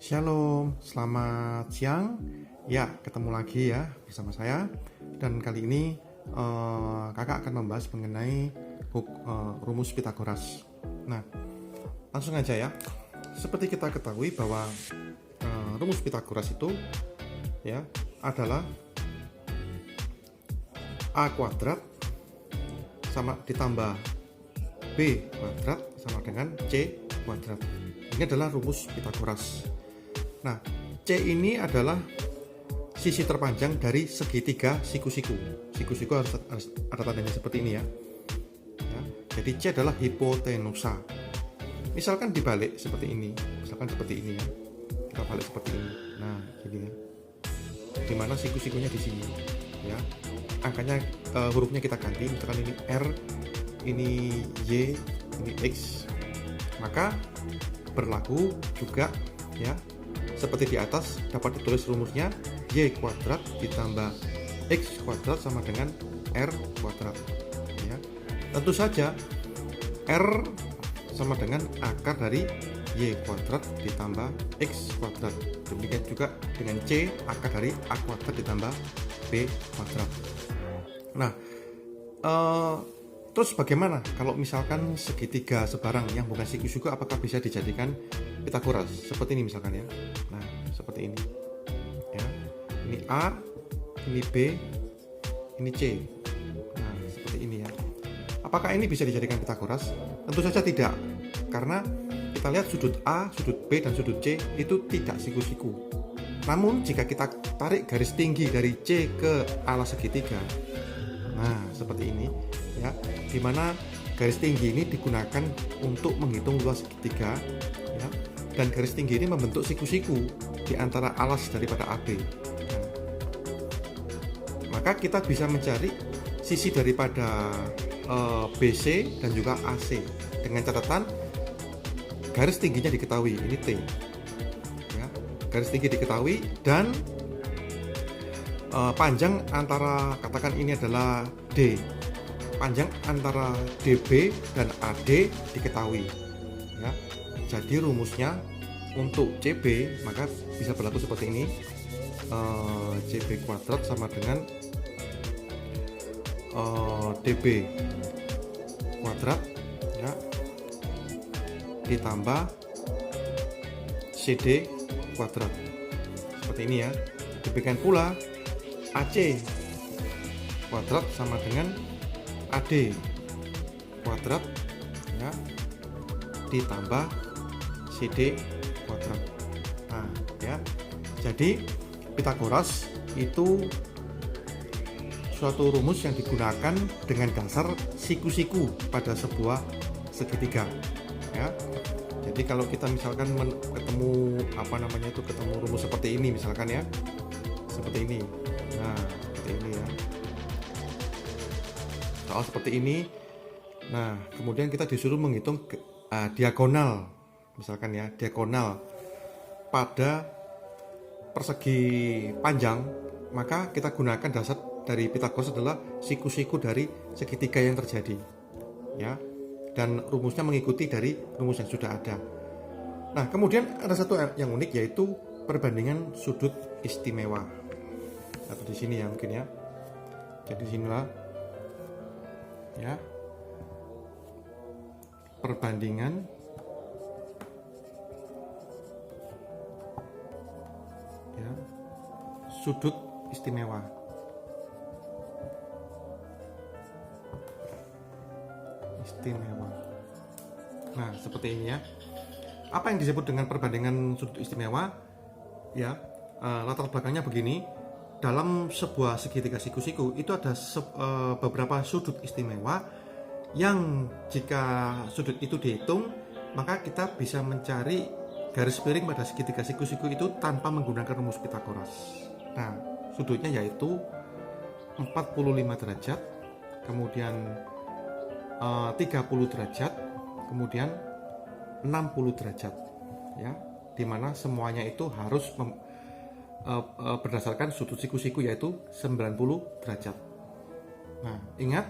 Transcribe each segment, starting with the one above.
Shalom, selamat siang. Ya, ketemu lagi ya bersama saya. Dan kali ini kakak akan membahas mengenai rumus Pitagoras. Nah, langsung aja ya. Seperti kita ketahui bahwa rumus Pitagoras itu ya adalah A kuadrat sama ditambah B kuadrat sama dengan C kuadrat. Ini adalah rumus Pitagoras. Nah, C ini adalah sisi terpanjang dari segitiga siku-siku. Siku-siku harus ada tandanya seperti ini ya. Jadi C adalah hipotenusa. Misalkan dibalik seperti ini. Misalkan seperti ini ya. Kita balik seperti ini. Nah, gini ya. Dimana siku-sikunya di sini ya. Angkanya hurufnya kita ganti. Misalkan ini R, ini Y, ini X. Maka berlaku juga ya seperti di atas, dapat ditulis rumusnya Y kuadrat ditambah X kuadrat sama dengan R kuadrat ya. Tentu saja R sama dengan akar dari Y kuadrat ditambah X kuadrat. Demikian juga dengan C, akar dari A kuadrat ditambah B kuadrat. Nah, terus bagaimana kalau misalkan segitiga sebarang yang bukan siku-siku, apakah bisa dijadikan Pitagoras? Seperti ini misalkan ya. Nah, seperti ini. Ya. Ini A, ini B, ini C. Nah, seperti ini ya. Apakah ini bisa dijadikan Pitagoras? Tentu saja tidak. Karena kita lihat sudut A, sudut B, dan sudut C itu tidak siku-siku. Namun jika kita tarik garis tinggi dari C ke ala segitiga, nah seperti ini ya, dimana garis tinggi ini digunakan untuk menghitung luas segitiga ya, dan garis tinggi ini membentuk siku-siku di antara alas daripada AB. Nah, maka kita bisa mencari sisi daripada BC dan juga AC dengan catatan garis tingginya diketahui, ini T ya, garis tinggi diketahui, dan panjang antara, katakan ini adalah D, panjang antara DB dan AD diketahui ya. Jadi rumusnya untuk CB maka bisa berlaku seperti ini. CB kuadrat sama dengan DB kuadrat ya, ditambah CD kuadrat, seperti ini ya. Demikian pula AC kuadrat sama dengan AD kuadrat ya, ditambah CD kuadrat. Nah ya, jadi Pitagoras itu suatu rumus yang digunakan dengan dasar siku-siku pada sebuah segitiga ya. Jadi kalau kita misalkan ketemu ketemu rumus seperti ini misalkan ya, seperti ini. Nah, seperti ini ya. Soal seperti ini. Nah, kemudian kita disuruh menghitung diagonal. Misalkan ya, diagonal pada persegi panjang, maka kita gunakan dasar dari Pitagoras adalah siku-siku dari segitiga yang terjadi. Ya. Dan rumusnya mengikuti dari rumus yang sudah ada. Nah, kemudian ada satu yang unik, yaitu perbandingan sudut istimewa. Atau di sini ya mungkin ya. Jadi sinilah ya, perbandingan ya sudut istimewa. Nah, seperti ini ya. Apa yang disebut dengan perbandingan sudut istimewa? Ya, latar belakangnya begini. Dalam sebuah segitiga siku-siku itu ada beberapa sudut istimewa yang jika sudut itu dihitung, maka kita bisa mencari garis miring pada segitiga siku-siku itu tanpa menggunakan rumus Pitagoras. Nah, sudutnya yaitu 45 derajat, kemudian 30 derajat, kemudian 60 derajat ya, dimana semuanya itu harus berdasarkan sudut siku-siku yaitu 90 derajat. Nah, ingat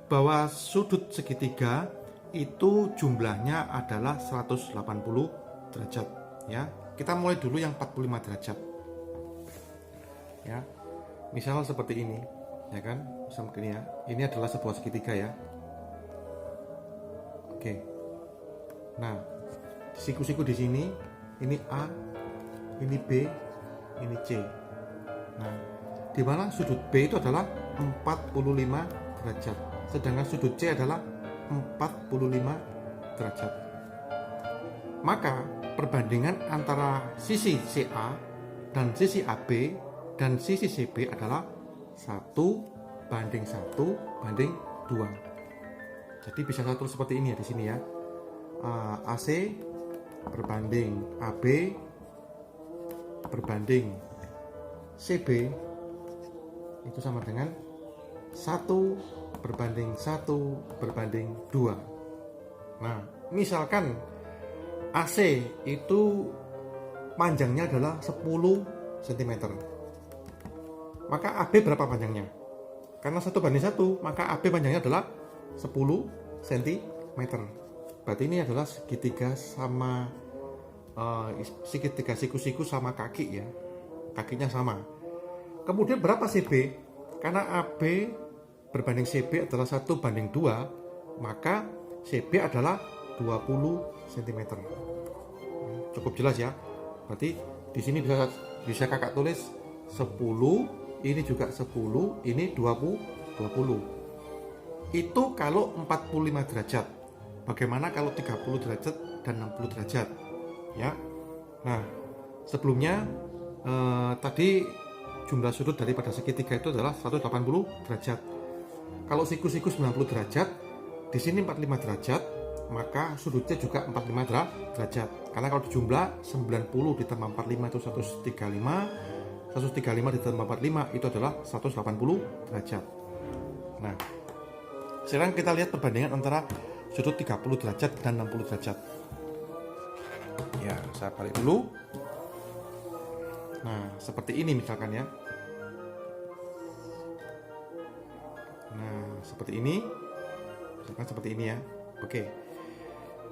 bahwa sudut segitiga itu jumlahnya adalah 180 derajat Ya, kita mulai dulu yang 45 derajat. Ya. Misal seperti ini, ya kan? Seperti ini ya. Ini adalah sebuah segitiga ya. Oke. Nah, siku-siku di sini, ini A, ini B, ini C. Nah, di mana sudut B itu adalah 45 derajat, sedangkan sudut C adalah 45 derajat. Maka perbandingan antara sisi CA dan sisi AB dan sisi CB adalah 1:1:2. Jadi bisa satu seperti ini ya di sini ya. AC berbanding AB berbanding CB itu sama dengan 1:1:2. Nah, misalkan AC itu panjangnya adalah 10 cm. Maka AB berapa panjangnya? Karena 1:1, maka AB panjangnya adalah 10 cm. Berarti ini adalah segitiga sama segitiga siku-siku sama kaki ya. Kakinya sama. Kemudian berapa CB? Karena AB berbanding CB adalah 1:2, maka CB adalah 20 cm. Cukup jelas ya. Berarti di sini bisa kakak tulis 10, ini juga 10, ini 20. Itu kalau 45 derajat. Bagaimana kalau 30 derajat dan 60 derajat? Ya. Nah, sebelumnya tadi jumlah sudut daripada segitiga itu adalah 180 derajat. Kalau siku-siku 90 derajat, di sini 45 derajat, maka sudutnya juga 45 derajat. Karena kalau dijumlah 90 ditambah 45 itu 135, 135 ditambah 45 itu adalah 180 derajat. Nah, sekarang kita lihat perbandingan antara sudut 30 derajat dan 60 derajat. Ya, saya balik dulu. Nah, seperti ini misalkan ya. Nah, seperti ini. Misalkan seperti ini ya. Oke.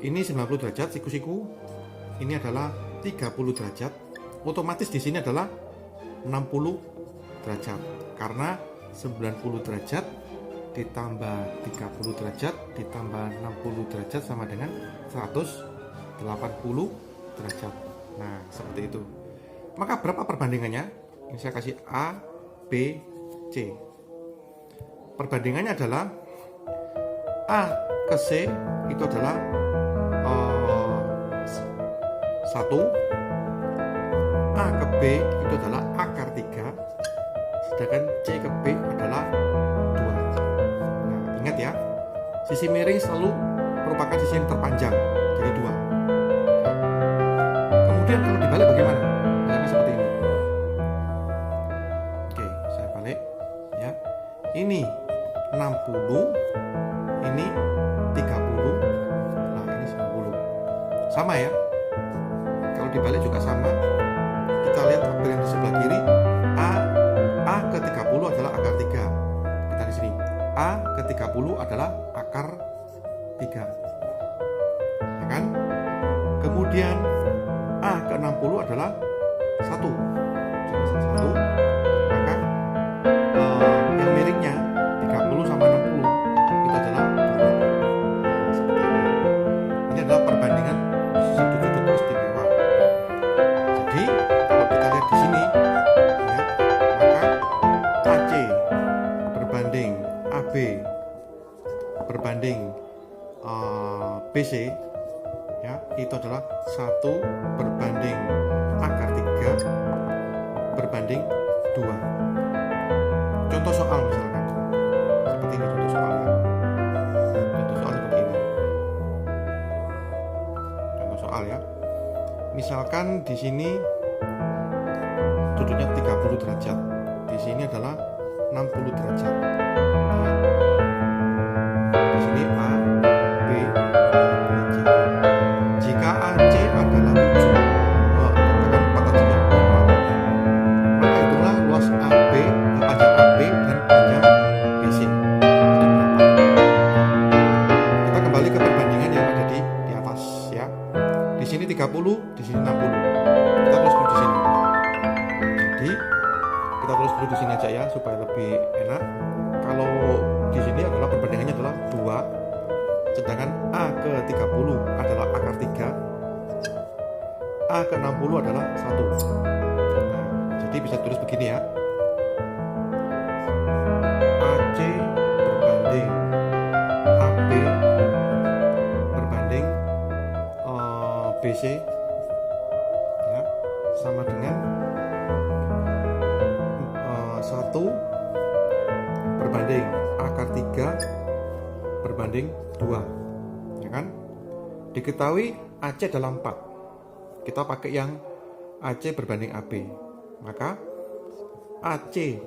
Ini 90 derajat siku-siku. Ini adalah 30 derajat. Otomatis di sini adalah 60 derajat. Karena 90 derajat ditambah 30 derajat ditambah 60 derajat sama dengan 180 derajat. Nah, seperti itu. Maka berapa perbandingannya? Ini saya kasih A, B, C. Perbandingannya adalah A ke C itu adalah 1, A ke B itu adalah akar 3, sedangkan C ke B adalah 2. Nah, ingat ya, sisi miring selalu merupakan sisi yang terpanjang, jadi 2. Kemudian kalau dibalik bagaimana? Misalnya seperti ini. Oke, saya balik ya. Ini 60, ini 30, nah ini 90. Sama ya. Kalau dibalik juga sama. Kita lihat tabel yang di sebelah kiri. A ke 30 adalah akar 3. Kita di sini. A ke 30 adalah akar 3. Ya kan? Kemudian A ke 60 adalah 1. Jadi 1. Maka yang miringnya 30 sama 60 itu adalah 2. Seperti ini. Ini adalah perbandingan sudut-sudut istimewa. Jadi kalau kita lihat di sini ya, maka AC berbanding AB berbanding BC ya, itu adalah 1 berbanding akar 3 berbanding 2. Contoh soal misalkan seperti ini, contoh soal ya. Contoh soal seperti ini. Contoh soal ya. Misalkan di sini sudutnya 30 derajat. Di sini adalah 60 derajat. Di sini A, B, C. Jika AC adalah ujung katakan 4 aja ya, maka itulah luas AB, panjang AB dan panjang BC itu berapa. Kita kembali ke perbandingan yang ada di atas ya. Di sini 30, di sini 60. taruh di sini aja ya supaya lebih enak. Kalau di sini adalah perbandingannya adalah 2, sedangkan A ke 30 adalah akar 3, A ke 60 adalah 1. Nah, jadi bisa tulis begini ya. AC berbanding AB berbanding BC ya, sama dengan 1 berbanding akar 3 berbanding 2, ya kan? Diketahui AC adalah 4. Kita pakai yang AC berbanding AB. Maka AC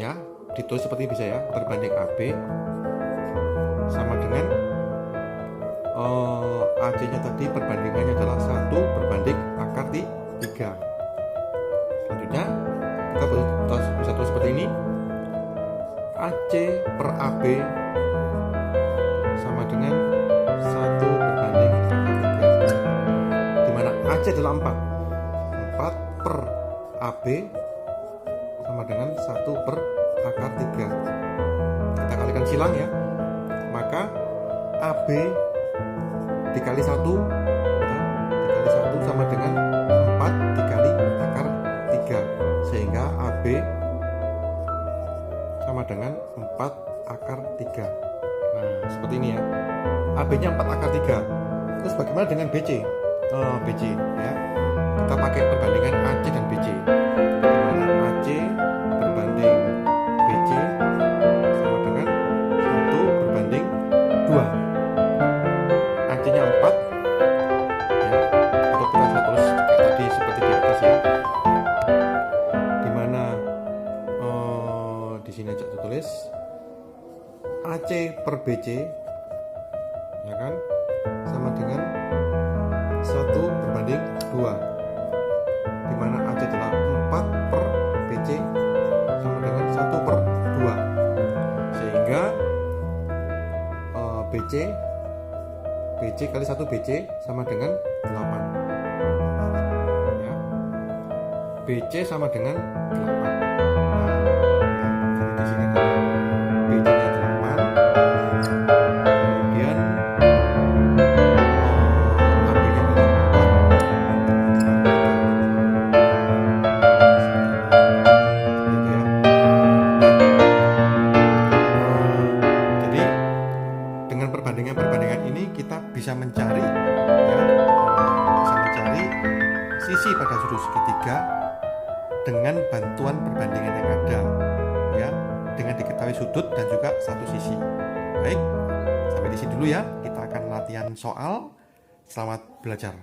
ya ditulis seperti ini bisa ya, berbanding AB sama dengan AC-nya tadi perbandingannya adalah 1 berbanding akar 3. Selanjutnya kita bisa tulis seperti ini. AC per AB sama dengan 1 berbanding akar 3, dimana AC adalah 4 per AB sama dengan 1 per akar 3. Kita kalikan silang ya, maka AB dikali 1 sama dengan 4 dikali akar 3, sehingga AB sama dengan 4 akar 3. Nah, seperti ini ya. AB-nya 4 akar 3. Terus bagaimana dengan BC? BC ya. Kita pakai perbandingan AC dan BC. Dimana AC berbanding BC sama dengan 1 berbanding 2. AC-nya 4 ya. Atau kita bisa tulis kayak tadi seperti di atas ya. Dimana di sini aja tulis AC per BC ya kan, sama dengan 1 berbanding 2, dimana AC adalah 4 per BC sama dengan 1 per 2, sehingga BC kali 1 BC sama dengan 8 ya. BC sama dengan 8. Perbandingan ini kita bisa mencari ya, sisi pada sudut segitiga dengan bantuan perbandingan yang ada ya, dengan diketahui sudut dan juga satu sisi. Baik, sampai di sini dulu ya, kita akan latihan soal. Selamat belajar.